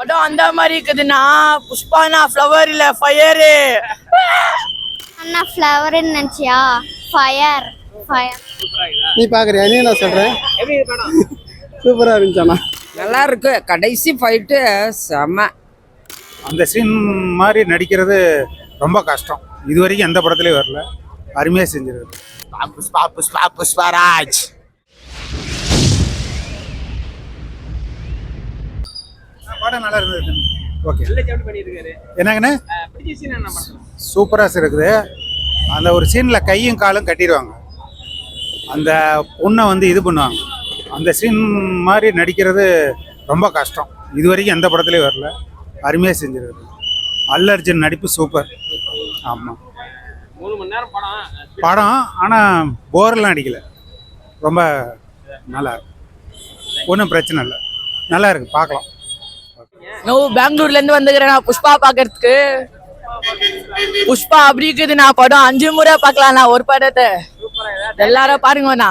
படம் அந்த மாதிரி இருக்குதுன்னா புஷ்பானா ஃப்ளவர் இல்ல ஃபயரு. அண்ணா ஃப்ளவர்னு நினைச்சியா? Fire fire. நீ பாக்குறியா? நீ என்ன சொல்ற? சூப்பரா இருந்துச்சாண்ணா. நல்லா இருக்கு. கடைசி ஃபைட்டு செம. அந்த சீன் மாதிரி நடிக்கிறது ரொம்ப கஷ்டம். இது வரைக்கும் எந்த படத்துலயும் வரல. அருமையா செஞ்சிருக்கு. புஷ்பா புஷ்பா புஷ்பராஜ். படம் நல்லா இருந்தது. ஓகே. என்னங்கண்ணே சூப்பரா இருக்குது. அந்த ஒரு சீன்ல கையும் காலும் கட்டிடுவாங்க. அந்த பொண்ணை வந்து இது பண்ணுவாங்க. அந்த சீன் மாதிரி நடிக்கிறது ரொம்ப கஷ்டம். இது வரைக்கும் எந்த படத்துலயும் வரல. அருமையாக செஞ்சிருக்கு. அல்லு அர்ஜுன் நடிப்பு சூப்பர். ஆமாம், 3 மணி நேரம் படம். ஆனால் போரெல்லாம் அடிக்கல. ரொம்ப நல்லா இருக்கு. ஒன்றும் பிரச்சனை இல்லை. நல்லா இருக்கு, பார்க்கலாம். நான் பெங்களூர்ல இருந்து வந்துக்கிறேன் புஷ்பா பாக்குறதுக்கு. புஷ்பா அப்படி இருக்குதுண்ணா. படம் 5 முறை பார்க்கலாம்ண்ணா ஒரு படத்தை. எல்லாரும் பாருங்கண்ணா.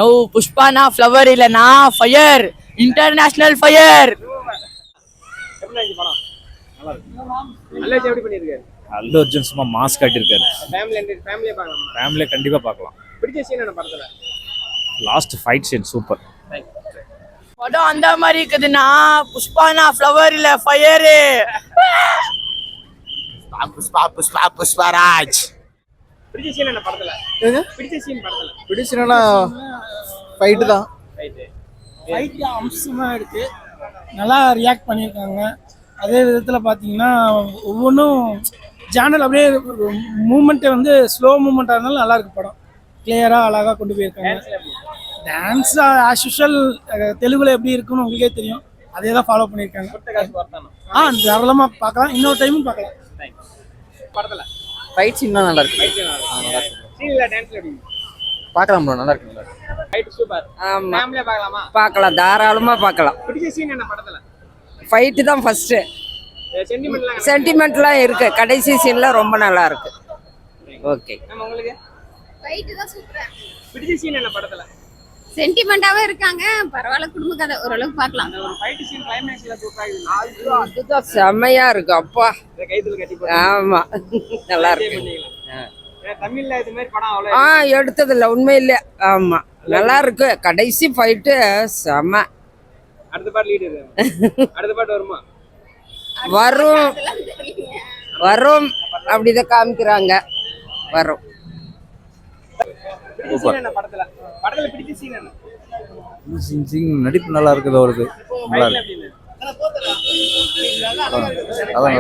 ஓ புஷ்பானா flower no fire, international fire. Allu Arjun சும்மா மாஸ் காட்டியிருக்காரு. ஃபேமிலியை கண்டிப்பா பார்க்கலாம். Last fight scene super. படம் அந்த மாதிரி இருக்குதுன்னா புஷ்பானா ஃப்ளவர் இல்ல ஃபயரு. புஷ்பா புஷ்பா புஷ்பராஜ். பிடிச்சினா ஃபைட்டு தான். ஃபைட்டு அம்சமாக இருக்குது. நல்லா ரியாக்ட் பண்ணியிருக்காங்க. அதே விதத்தில் பார்த்தீங்கன்னா ஒவ்வொன்றும் ஜேனல் அப்படியே மூமெண்ட்டை வந்து ஸ்லோ மூமெண்ட்டாக இருந்தாலும் நல்லா இருக்கு. படம் கிளியராக அழகாக கொண்டு போயிருக்காங்க. டான்ஸ் ஆஸ் யூஷுவல் தெலுங்குல எப்படி இருக்குன்னு உங்களுக்கே தெரியும். அதே தான் ஃபாலோ பண்ணியிருக்காங்க. தாராளமாக பார்க்கலாம். இன்னொரு டைமும் பார்க்கலாம். ஃபைட் சீன்லாம் நல்லா இருக்கு. பார்க்கலாம் ப்ரோ, நல்லா இருக்கு. பார்க்கலாம், தாராளமாக பார்க்கலாம். ஃபைட்டு தான் ஃபர்ஸ்ட். சென்டிமெண்ட்லாம் இருக்கு. கடைசி சீன்லாம் ரொம்ப நல்லா இருக்கு. ஓகே. ஃபைட்டு தான் சூப்பரா. சென்டிமெண்டாவே இருக்காங்க. பரவாயில்ல, குடும்ப கதை ஓரளவுக்கு பார்க்கலாம். இதுதான் செம்மையா இருக்கு. அப்பா ஆமா, நல்லா இருக்கு. எடுத்ததில்ல உண்மையிலே. ஆமா, நல்லா இருக்கு. கடைசி ஃபைட்டு செம. வரும் வரும் அப்படிதான் காமிக்கிறாங்க. வரும். நடிப்பு நல்லா இருக்குது அவருக்கு. நல்லா இருக்கு. அதான்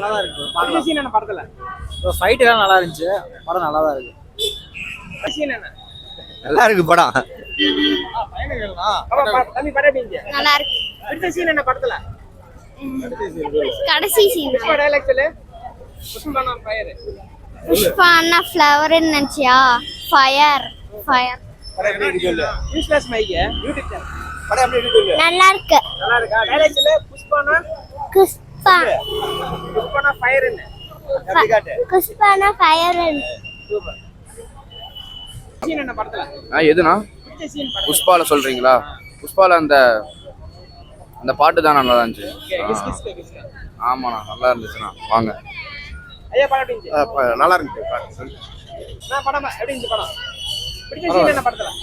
நல்லா இருக்கு. ஃபைட் எல்லாம் நல்லா இருந்துச்சு. படம் நல்லா தான் இருக்கு. நல்லா இருக்கு படம். நல்லா இருக்கு. கடைசி சீன் புஷ்பானா ஃப்ளவர்னு நினைச்சியா? Fire fire. நல்லா இருக்கு. புஷ்பானா ஃபயர். எதுனா புஷ்பால சொல்றீங்களா? புஷ்பால அந்த அந்த பாட்டு தான் நல்லா இருந்துச்சு. ஆமாண்ணா, நல்லா இருந்துச்சுண்ணா. வாங்க. நல்லா இருந்துச்சு.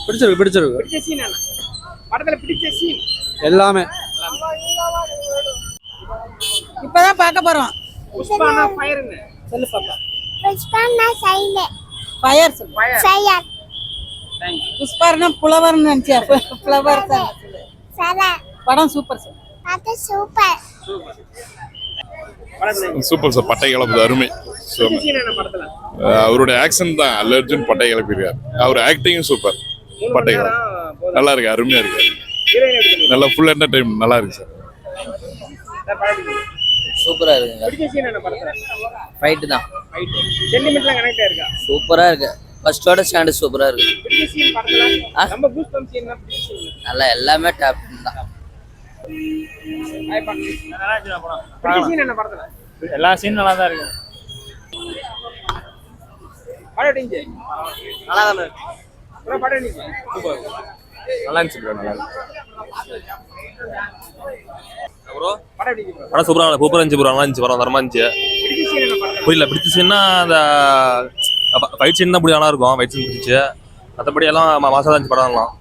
பிடிச்சிருக்கு பிடிச்சிருக்கு எல்லாமே. இப்பதான் பார்க்க போறோம். புஷ்பானா ஃபயர் ஃபயர். புஷ்பார்னா புலவர்னு நினைச்சியா? ஃப்ளவர் தான். படம் super sir. Super super sir. பட்டை கிளப்புது, அருமை. அவருடைய ஆக்ஷன் தான் அல்லு அர்ஜுன் பட்டை கிளப்பிருக்காரு. அவர் ஆக்டிங்கும் சூப்பர். பட்டை கிளப்பு நல்லா இருக்கு, அருமையா இருக்கு. நல்லா ஃபுல் என்டர்டைன்மெண்ட் நல்லா இருக்கு சார். சூப்பரா இருக்கு. ஃபைட்டு தான் சூப்பரா இருக்கு. ஃபர்ஸ்டோட ஸ்டாண்ட் சூப்பரா இருக்கு. நல்லா எல்லாமே டாப் தான். எல்லா சீனும் நல்லா தான் இருக்கு. நல்லா தான் இருக்கு. நல்லா இருந்துச்சு ப்ரோ, நல்லா இருந்துச்சு. ப்ரோ படம் சூப்பராக இருந்துச்சு ப்ரோ, நல்லா இருந்துச்சு படம், தரமா இருந்துச்சு. புரியல பிடிச்ச சீன்னா அந்த ஃபைட் சீன் தான் நல்லா இருக்கும், ஃபைட் சீன் பிடிச்சிச்சு. மற்றபடி எல்லாம் மாசாக தான் இருந்துச்சு படம், எல்லாம்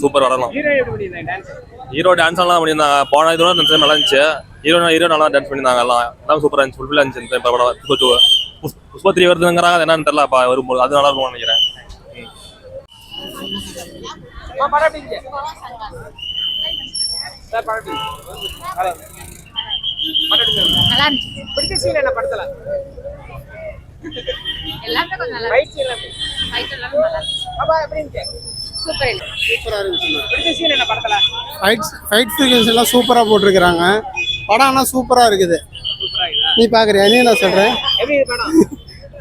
சூப்பர் வரலாம். ஹீரோ டான்ஸ் எல்லாம் பண்ணியிருந்தாங்க, போன இதோட இந்த டைம் நல்லா இருந்துச்சு. ஹீரோ நல்லா டான்ஸ் பண்ணியிருந்தாங்க, எல்லாம் சூப்பராக இருந்துச்சு, ஃபுல்ஃபில்லாக இருந்துச்சு. இந்த படம் புஷ்பா 3 வருதுங்கிறாங்க, அது என்னன்னு தெரியல, வரும்போது அது நல்லா இருக்கும்னு நினைக்கிறேன். நல்லா இருந்துச்சு. பிடிச்ச சீன் என்ன படத்துல? எல்லாமே கொஞ்சம் நல்லா ஃபைட் சீன் எப்படி? ஃபைட் எல்லாமே நல்லா இருந்துச்சு. அப்பா எப்படி இருந்துச்சு? சூப்பர் இல்லை. சூப்பராக இருந்துச்சு. பிடிச்ச சீன் என்ன படத்துல? ஃபைட் சீக்வன்ஸ் எல்லாம் சூப்பராக போட்டிருக்கிறாங்க. படம் ஆனால் சூப்பராக இருக்குது. சூப்பரா இருக்குதா? நீ பார்க்குறியா? நீ என்ன சொல்கிறேன்? எப்படி இது படம்?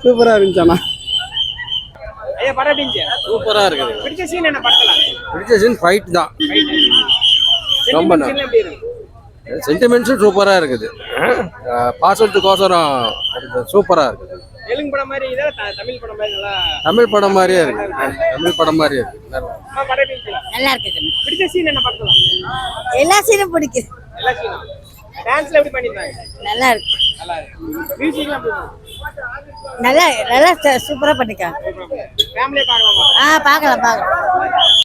சூப்பராக இருந்துச்சாண்ணா. ஐயா படம் எப்படி இருந்துச்சு? சூப்பராக இருக்குது. பிடிச்ச சீன் என்ன படத்துல? பிடிச்ச சீன் ஃபைட் தான். ரொம்ப ரொம்ப சீன் எப்படி இருக்கு? சென்டிமெண்ட்ஸும் சூப்பராக இருக்குது. பாசத்துக்கோசரம் சூப்பராக இருக்குது. தெலுங்கு படம் மாதிரி இதா தமிழ் படம் மாதிரி நல்லா தமிழ் படம் மாதிரியே இருக்கு. தமிழ் படம் மாதிரியே இருக்கு. படம் எப்படி இருந்துச்சு? நல்லா இருக்குது. பிடிச்ச சீன் என்ன படத்துல? எல்லா சீனும் பிடிக்குது. எல்லா சீனும். டான்ஸ்ல எப்படி பண்ணிருந்தாங்க? நல்லா இருக்கு. நல்லா இருக்கு. மியூசிக்லாம் எப்படி இருக்கு? நல்லா நல்லா சூப்பரா பண்ணிருக்காங்க. ஃபேமிலியா பார்க்கலாமா? பார்க்கலாம்.